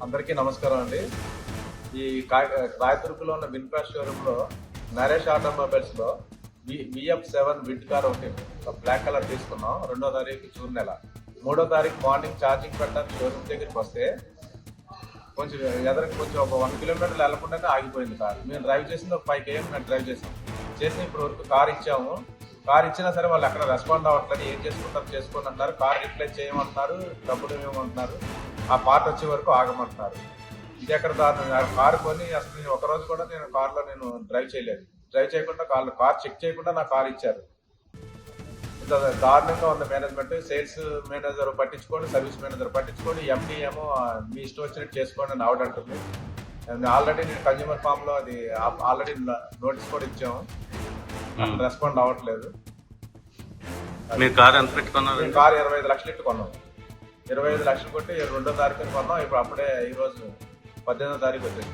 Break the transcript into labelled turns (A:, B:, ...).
A: అందరికీ నమస్కారం అండి. ఈ రాయదుర్గంలో ఉన్న విన్ఫాస్ట్ షోరూంలో నరేష్ ఆటోమొబైల్స్లో VF7 విడ్ కార్ ఒకటి బ్లాక్ కలర్ తీసుకున్నాం. 2వ తారీఖు జూన్ నెల. 3వ తారీఖు మార్నింగ్ ఛార్జింగ్ పెట్టడానికి షోరూమ్ దగ్గరికి వస్తే కొంచెం ఎదరికి కొంచెం ఒక 1 కిలోమీటర్లు వెళ్ళకుండానే ఆగిపోయింది కార్. మేము డ్రైవ్ చేసింది ఒక 5 km మేము డ్రైవ్ చేసాం. ఇప్పటి వరకు కార్ ఇచ్చాము. కార్ ఇచ్చినా సరే వాళ్ళు ఎక్కడ రెస్పాండ్ అవ్వట్లేదు. ఏం చేసుకుంటారు చేసుకోని అంటారు. కార్ రిప్లేస్ చేయమంటున్నారు, డబ్బులు ఇవ్వమంటున్నారు, ఆ పార్ట్ వచ్చే వరకు ఆగమంటున్నారు. ఇది ఎక్కడ కారు కొని అసలు నేను ఒకరోజు కూడా నేను కార్లో డ్రైవ్ చేయలేదు. డ్రైవ్ చేయకుండా కార్ చెక్ చేయకుండా నా కార్ ఇచ్చారు. ఇంత దారుణంగా ఉన్న మేనేజ్మెంట్. సేల్స్ మేనేజర్ పట్టించుకోండి, సర్వీస్ మేనేజర్ పట్టించుకోండి, ఎండి ఏమో మీ ఇష్టం వచ్చినట్టు చేసుకోండి అని ఆవిడ అంటుంది. ఆల్రెడీ నేను కన్జ్యూమర్ ఫామ్ లో అది ఆల్రెడీ నోటీస్ కూడా ఇచ్చాము. రెస్పాండ్ అవ్వట్లేదు.
B: మీరు కార్ ఎంత పెట్టుకున్నారు?
A: కార్ 25 లక్షలు ఇట్టు కొన్నాం. 25 లక్షలు కొట్టి 2వ తారీఖున కొన్నాం. ఇప్పుడు అప్పుడే ఈరోజు 18వ తారీఖు వచ్చింది.